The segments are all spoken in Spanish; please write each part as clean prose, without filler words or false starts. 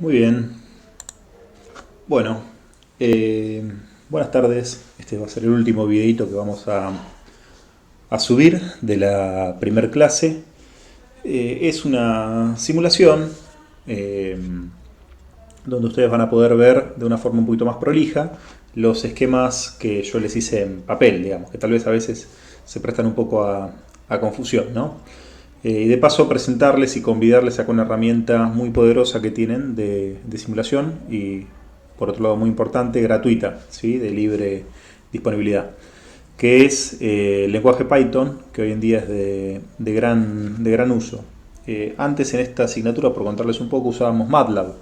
Muy bien. Bueno, buenas tardes. Este va a ser el último videito que vamos a subir de la primer clase. Es una simulación eh, donde ustedes van a poder ver de una forma un poquito más prolija los esquemas que yo les hice en papel, digamos, que tal vez a veces se prestan un poco a confusión, ¿no? Y de paso presentarles y convidarles a una herramienta muy poderosa que tienen de simulación y por otro lado muy importante, gratuita, ¿sí? De libre disponibilidad, que es el lenguaje Python, que hoy en día es de gran uso. Antes en esta asignatura, por contarles un poco, usábamos MATLAB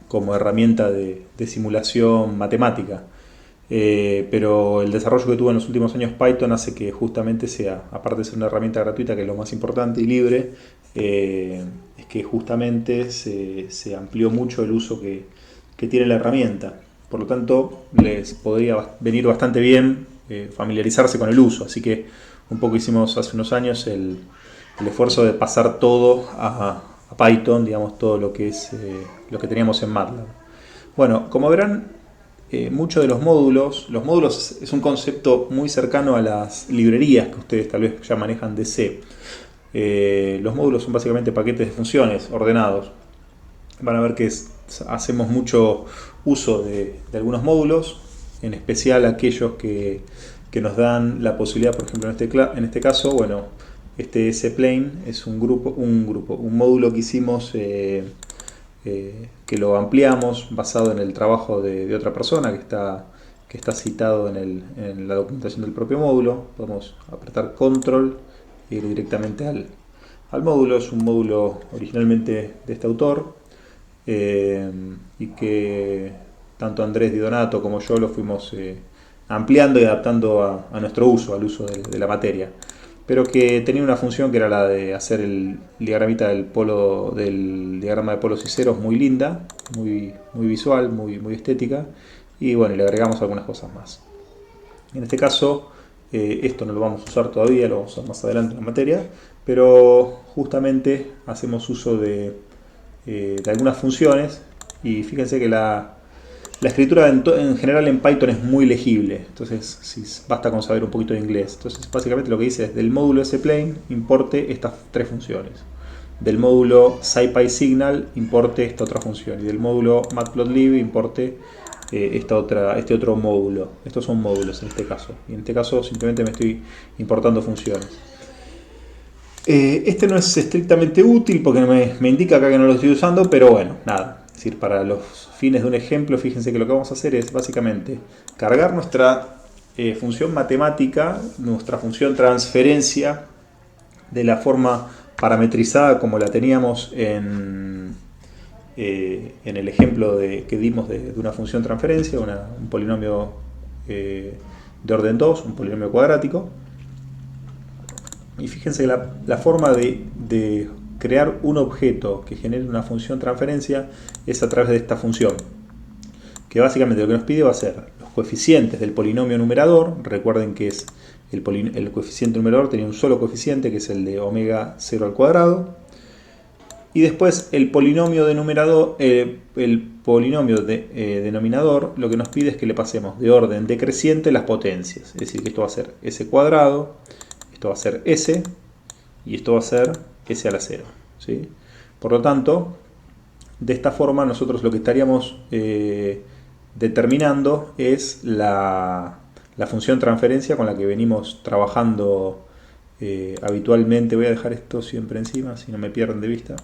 como herramienta de simulación matemática. Pero el desarrollo que tuvo en los últimos años Python hace que justamente sea, aparte de ser una herramienta gratuita, que es lo más importante y libre, es que justamente se amplió mucho el uso que tiene la herramienta. Por lo tanto, les podría venir bastante bien familiarizarse con el uso. Así que un poco hicimos hace unos años el esfuerzo de pasar todo a Python, digamos, todo lo que es lo que teníamos en MATLAB. Bueno, como verán, muchos de los módulos es un concepto muy cercano a las librerías que ustedes tal vez ya manejan de C. Los módulos son básicamente paquetes de funciones ordenados. Van a ver que hacemos mucho uso de algunos módulos, en especial aquellos que nos dan la posibilidad, por ejemplo, en este caso, bueno, este S-Plane es un módulo que hicimos que lo ampliamos basado en el trabajo de otra persona que está citado en la documentación del propio módulo. Podemos apretar control e ir directamente al módulo. Es un módulo originalmente de este autor y que tanto Andrés Di Donato como yo lo fuimos ampliando y adaptando a nuestro uso, al uso de la materia, pero que tenía una función que era la de hacer el diagramita del diagrama de polos y ceros muy linda, muy visual, muy estética, y bueno, le agregamos algunas cosas más. En este caso, esto no lo vamos a usar todavía, lo vamos a usar más adelante en la materia, pero justamente hacemos uso de algunas funciones y fíjense que la escritura en general en Python es muy legible, entonces basta con saber un poquito de inglés. Entonces básicamente lo que dice es: del módulo SPlane importe estas tres funciones, del módulo SciPySignal importe esta otra función, y del módulo Matplotlib importe este otro módulo. Estos son módulos en este caso, y en este caso simplemente me estoy importando funciones. Este no es estrictamente útil porque me indica acá que no lo estoy usando, pero bueno, nada. Es decir, para los fines de un ejemplo, fíjense que lo que vamos a hacer es básicamente cargar nuestra función matemática, nuestra función transferencia, de la forma parametrizada como la teníamos en el ejemplo que dimos de una función transferencia, un polinomio de orden 2, un polinomio cuadrático. Y fíjense que la forma de crear un objeto que genere una función transferencia es a través de esta función, que básicamente lo que nos pide va a ser los coeficientes del polinomio numerador. Recuerden que es el coeficiente numerador tenía un solo coeficiente, que es el de omega 0 al cuadrado. Y después el polinomio denominador, lo que nos pide es que le pasemos de orden decreciente las potencias. Es decir, que esto va a ser s cuadrado, esto va a ser s, y esto va a ser s a la 0. ¿Sí? Por lo tanto, de esta forma nosotros lo que estaríamos determinando es la función transferencia con la que venimos trabajando habitualmente. Voy a dejar esto siempre encima, si no me pierden de vista.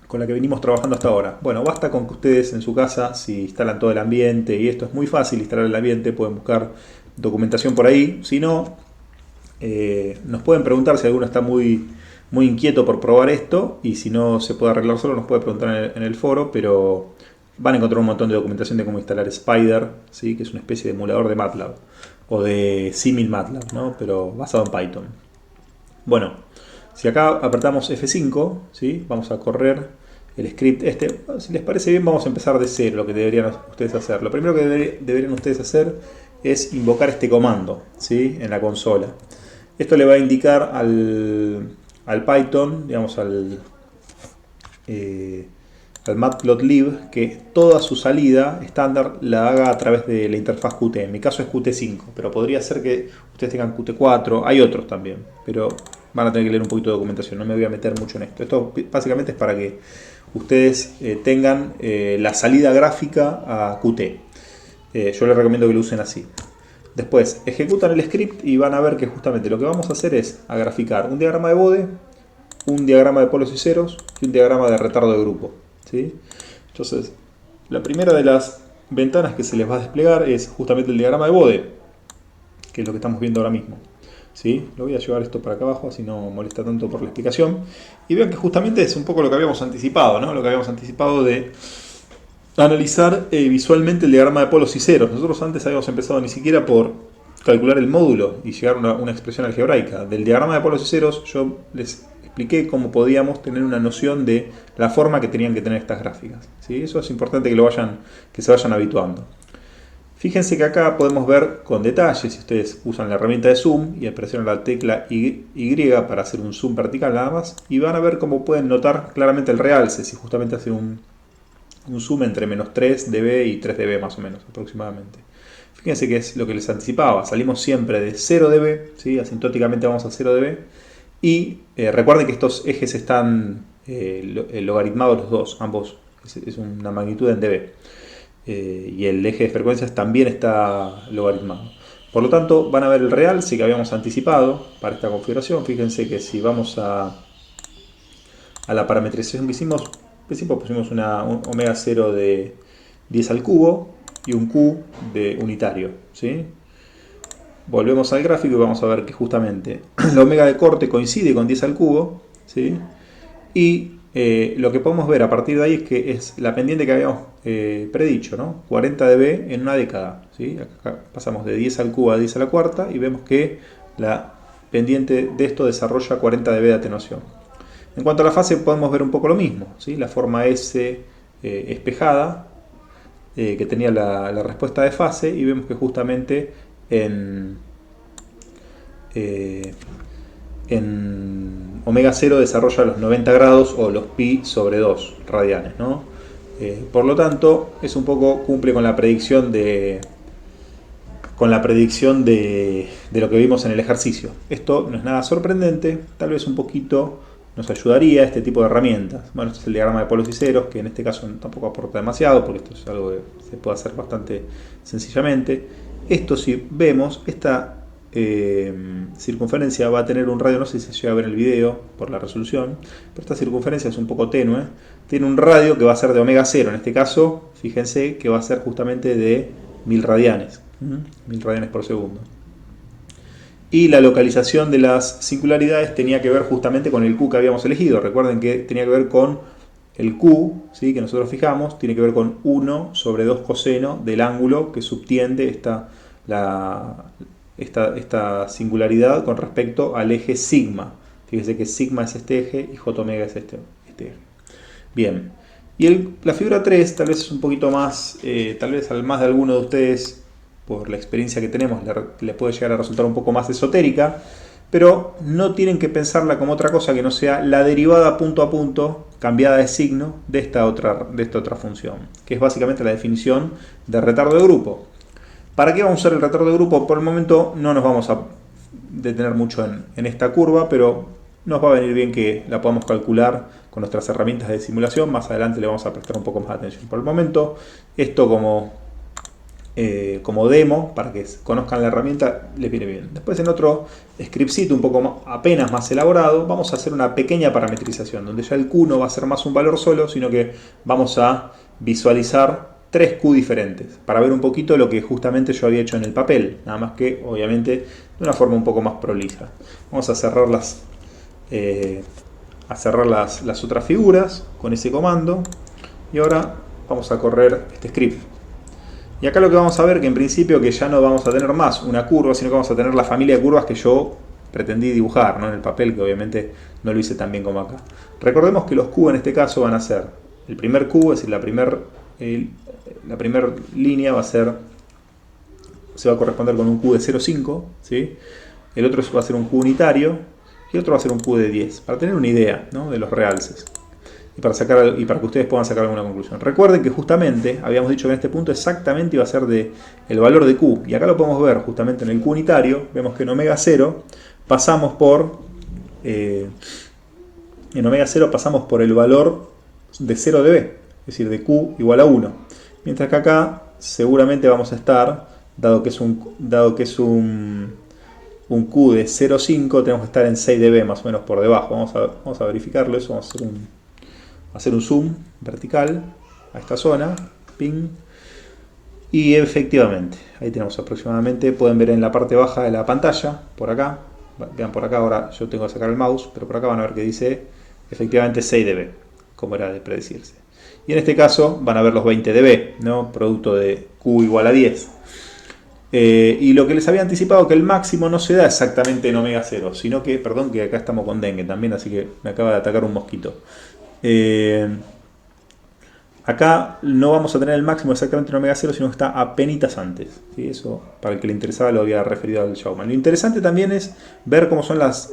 Con la que venimos trabajando hasta ahora. Bueno, basta con que ustedes en su casa, si instalan todo el ambiente, y esto es muy fácil instalar el ambiente, pueden buscar documentación por ahí. Si no, nos pueden preguntar si alguno está muy inquieto por probar esto, y si no se puede arreglar solo, nos puede preguntar en el foro, pero van a encontrar un montón de documentación de cómo instalar Spider, ¿sí? Que es una especie de emulador de MATLAB, o de símil MATLAB, ¿no? Pero basado en Python. Bueno, si acá apretamos F5, ¿sí? Vamos a correr el script este. Si les parece bien, vamos a empezar de cero, lo que deberían ustedes hacer. Lo primero que deberían ustedes hacer es invocar este comando, ¿sí? En la consola. Esto le va a indicar al Python, digamos al al Matplotlib que toda su salida estándar la haga a través de la interfaz Qt. En mi caso es Qt5, pero podría ser que ustedes tengan Qt4, hay otros también, pero van a tener que leer un poquito de documentación, no me voy a meter mucho en esto. Esto básicamente es para que ustedes tengan la salida gráfica a Qt. Yo les recomiendo que lo usen así. Después ejecutan el script y van a ver que justamente lo que vamos a hacer es a graficar un diagrama de bode, un diagrama de polos y ceros y un diagrama de retardo de grupo, ¿sí? Entonces, la primera de las ventanas que se les va a desplegar es justamente el diagrama de bode, que es lo que estamos viendo ahora mismo, ¿sí? Lo voy a llevar esto para acá abajo, así no molesta tanto por la explicación. Y vean que justamente es un poco lo que habíamos anticipado, ¿no? Lo que habíamos anticipado de analizar visualmente el diagrama de polos y ceros. Nosotros antes habíamos empezado ni siquiera por calcular el módulo y llegar a una expresión algebraica. Del diagrama de polos y ceros yo les expliqué cómo podíamos tener una noción de la forma que tenían que tener estas gráficas, ¿sí? Eso es importante que se vayan habituando. Fíjense que acá podemos ver con detalle, si ustedes usan la herramienta de zoom y presionan la tecla Y para hacer un zoom vertical nada más, y van a ver cómo pueden notar claramente el realce, si justamente hacen un zoom entre menos 3 dB y 3 dB más o menos aproximadamente. Fíjense que es lo que les anticipaba, salimos siempre de 0 dB, ¿sí? Asintóticamente vamos a 0 dB, y recuerden que estos ejes están logaritmados los dos, ambos, es una magnitud en dB, y el eje de frecuencias también está logaritmado. Por lo tanto, van a ver el realce que habíamos anticipado para esta configuración. Fíjense que si vamos a la parametrización que hicimos, pusimos un omega 0 de 10 al cubo y un Q de unitario, ¿sí? Volvemos al gráfico y vamos a ver que justamente la omega de corte coincide con 10 al cubo, ¿sí? Y lo que podemos ver a partir de ahí es que es la pendiente que habíamos predicho, ¿no? 40 dB en una década, ¿sí? Acá pasamos de 10 al cubo a 10 a la cuarta y vemos que la pendiente de esto desarrolla 40 dB de atenuación. En cuanto a la fase podemos ver un poco lo mismo, ¿sí? La forma S espejada que tenía la respuesta de fase, y vemos que justamente en omega 0 desarrolla los 90 grados o los pi sobre 2 radianes, ¿no? Por lo tanto, es un poco cumple con la predicción de lo que vimos en el ejercicio. Esto no es nada sorprendente, tal vez un poquito nos ayudaría este tipo de herramientas. Bueno, este es el diagrama de polos y ceros, que en este caso tampoco aporta demasiado, porque esto es algo que se puede hacer bastante sencillamente. Esto, si vemos, esta circunferencia va a tener un radio, no sé si se llega a ver en el video por la resolución, pero esta circunferencia es un poco tenue, tiene un radio que va a ser de omega 0, en este caso, fíjense que va a ser justamente de 1000 radianes, 1000 radianes por segundo. Y la localización de las singularidades tenía que ver justamente con el Q que habíamos elegido. Recuerden que tenía que ver con el Q, ¿sí? Que nosotros fijamos, tiene que ver con 1 sobre 2 coseno del ángulo que subtiende esta singularidad con respecto al eje sigma. Fíjense que sigma es este eje y j omega es este eje. Bien, y la figura 3 tal vez es un poquito más, tal vez al más de alguno de ustedes, por la experiencia que tenemos, le puede llegar a resultar un poco más esotérica, pero no tienen que pensarla como otra cosa que no sea la derivada punto a punto cambiada de signo de esta otra función, que es básicamente la definición de retardo de grupo. ¿Para qué vamos a usar el retardo de grupo? Por el momento no nos vamos a detener mucho en esta curva, pero nos va a venir bien que la podamos calcular con nuestras herramientas de simulación. Más adelante le vamos a prestar un poco más de atención. Por el momento, esto como demo, para que conozcan la herramienta, les viene bien. Después, en otro scriptcito un poco apenas más elaborado, vamos a hacer una pequeña parametrización, donde ya el Q no va a ser más un valor solo, sino que vamos a visualizar 3 Q diferentes, para ver un poquito lo que justamente yo había hecho en el papel, nada más que obviamente de una forma un poco más prolija. Vamos a cerrar las otras figuras con ese comando, y ahora vamos a correr este script. Y acá lo que vamos a ver que en principio que ya no vamos a tener más una curva, sino que vamos a tener la familia de curvas que yo pretendí dibujar, ¿no? En el papel, que obviamente no lo hice tan bien como acá. Recordemos que los Q en este caso van a ser el primer Q, es decir, la primera línea se va a corresponder con un Q de 0,5, ¿sí? El otro va a ser un Q unitario y el otro va a ser un Q de 10, para tener una idea, ¿no? De los realces. y para que ustedes puedan sacar alguna conclusión. Recuerden que justamente habíamos dicho que en este punto exactamente iba a ser el valor de Q, y acá lo podemos ver justamente en el Q unitario. Vemos que en omega 0 pasamos por el valor de 0 de B, es decir, de Q igual a 1. Mientras que acá seguramente vamos a estar, dado que es un Q de 0,5, tenemos que estar en 6 dB más o menos por debajo. Vamos a verificarlo eso, vamos a hacer un zoom vertical a esta zona, ping, y efectivamente, ahí tenemos aproximadamente, pueden ver en la parte baja de la pantalla, por acá, vean por acá, ahora yo tengo que sacar el mouse, pero por acá van a ver que dice efectivamente 6 dB, como era de predecirse. Y en este caso van a ver los 20 dB, ¿no? Producto de Q igual a 10. Y lo que les había anticipado, que el máximo no se da exactamente en omega 0, sino que, perdón, que acá estamos con dengue también, así que me acaba de atacar un mosquito. Acá no vamos a tener el máximo exactamente en omega 0, sino que está apenitas antes, ¿sí? Eso, para el que le interesaba, lo había referido al Schaumann. Lo interesante también es ver cómo son las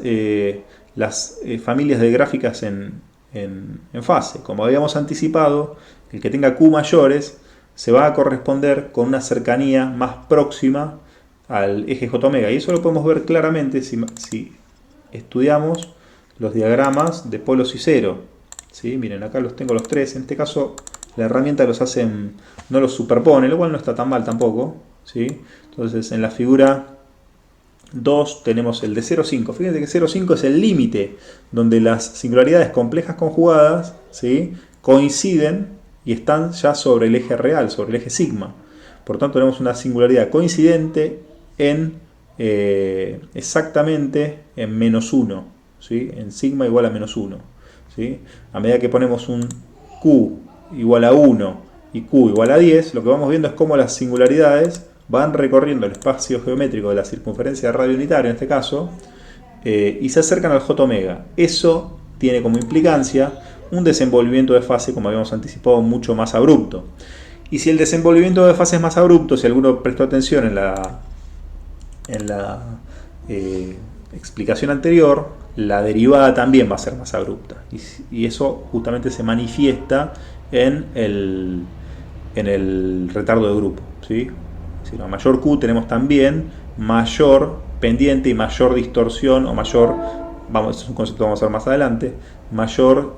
familias de gráficas en fase. Como habíamos anticipado, el que tenga Q mayores se va a corresponder con una cercanía más próxima al eje J omega. Y eso lo podemos ver claramente si estudiamos los diagramas de polos y cero. ¿Sí? Miren, acá los tengo los tres. En este caso la herramienta no los superpone, lo cual no está tan mal tampoco. ¿Sí? Entonces en la figura 2 tenemos el de 0,5. Fíjense que 0,5 es el límite donde las singularidades complejas conjugadas, ¿sí?, coinciden y están ya sobre el eje real, sobre el eje sigma. Por tanto tenemos una singularidad coincidente exactamente en menos 1, ¿sí?, en sigma igual a menos 1. ¿Sí? A medida que ponemos un Q igual a 1 y Q igual a 10, lo que vamos viendo es cómo las singularidades van recorriendo el espacio geométrico de la circunferencia de radio unitaria, en este caso, y se acercan al J omega. Eso tiene como implicancia un desenvolvimiento de fase, como habíamos anticipado, mucho más abrupto. Y si el desenvolvimiento de fase es más abrupto, si alguno prestó atención en la explicación anterior, la derivada también va a ser más abrupta. Y eso justamente se manifiesta en el retardo de grupo, ¿sí? Es decir, a mayor Q tenemos también mayor pendiente y mayor distorsión, o mayor, es un concepto que vamos a ver más adelante, mayor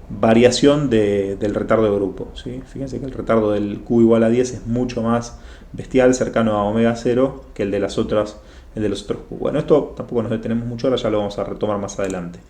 variación del retardo de grupo, ¿sí? Fíjense que el retardo del Q igual a 10 es mucho más bestial, cercano a omega 0, que el de los otros Q. Bueno, esto tampoco nos detenemos mucho, ahora ya lo vamos a retomar más adelante.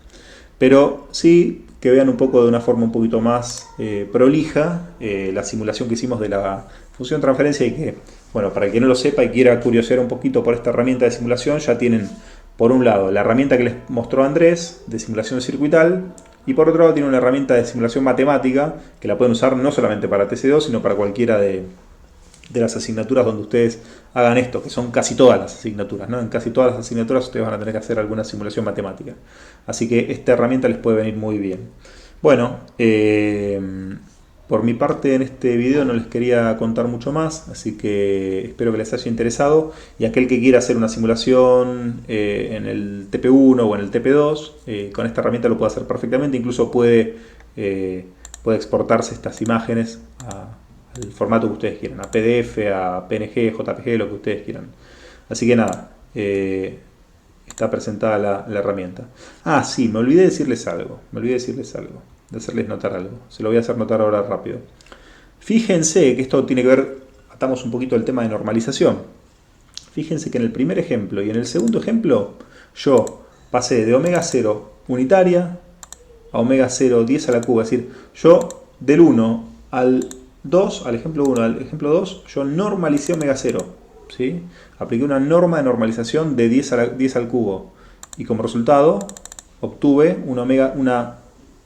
Pero sí que vean un poco de una forma un poquito más prolija la simulación que hicimos de la función transferencia, y que, bueno, para el que no lo sepa y quiera curiosear un poquito por esta herramienta de simulación, ya tienen por un lado la herramienta que les mostró Andrés de simulación circuital, y por otro lado tienen una herramienta de simulación matemática que la pueden usar no solamente para TC2, sino para cualquiera de las asignaturas donde ustedes hagan esto, que son casi todas las asignaturas, ¿no? En casi todas las asignaturas ustedes van a tener que hacer alguna simulación matemática. Así que esta herramienta les puede venir muy bien. Bueno, por mi parte en este video no les quería contar mucho más, así que espero que les haya interesado. Y aquel que quiera hacer una simulación en el TP1 o en el TP2, con esta herramienta lo puede hacer perfectamente. Incluso puede exportarse estas imágenes al formato que ustedes quieran, a PDF, a PNG, JPG, lo que ustedes quieran. Así que nada, está presentada la herramienta. Ah, sí, me olvidé de decirles algo, de hacerles notar algo. Se lo voy a hacer notar ahora rápido. Fíjense que esto tiene que ver, atamos un poquito el tema de normalización. Fíjense que en el primer ejemplo y en el segundo ejemplo, yo pasé de omega 0 unitaria a omega 0 10 a la cuba. Es decir, yo del 1 al 2, al ejemplo 1 al ejemplo 2, yo normalicé omega 0. ¿Sí? Apliqué una norma de normalización de 10 al cubo. Y como resultado obtuve una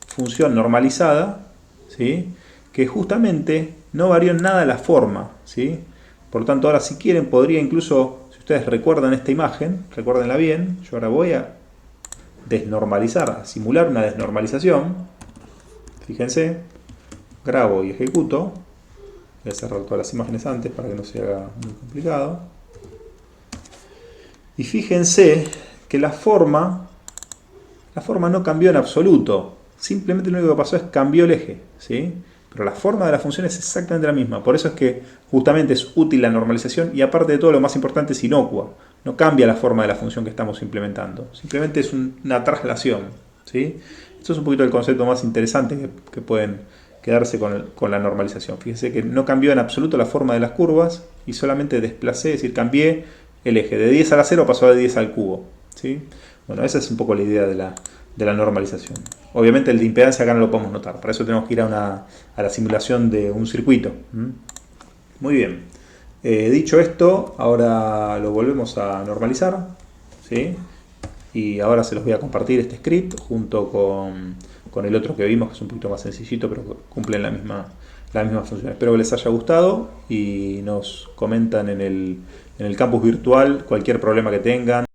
función normalizada, ¿sí?, que justamente no varió en nada la forma, ¿sí? Por lo tanto, ahora si quieren podría incluso, si ustedes recuerdan esta imagen, recuérdenla bien, yo ahora voy a desnormalizar, a simular una desnormalización. Fíjense, grabo y ejecuto. Voy a cerrar todas las imágenes antes para que no se haga muy complicado. Y fíjense que la forma no cambió en absoluto. simplemente lo único que pasó es cambió el eje, ¿sí? Pero la forma de la función es exactamente la misma. Por eso es que justamente es útil la normalización y aparte de todo lo más importante es inocua. No cambia la forma de la función que estamos implementando. Simplemente es una traslación, ¿sí? Esto es un poquito el concepto más interesante que pueden quedarse con la normalización. Fíjense que no cambió en absoluto la forma de las curvas y solamente desplacé, es decir, cambié el eje. De 10 a la 0 pasó de 10 al cubo, ¿sí? Bueno, esa es un poco la idea de la normalización. Obviamente el de impedancia acá no lo podemos notar, para eso tenemos que ir a la simulación de un circuito. Muy bien. Dicho esto, ahora lo volvemos a normalizar, ¿sí? Y ahora se los voy a compartir este script junto con el otro que vimos, que es un poquito más sencillito, pero cumplen la misma función. Espero que les haya gustado y nos comentan en el campus virtual cualquier problema que tengan.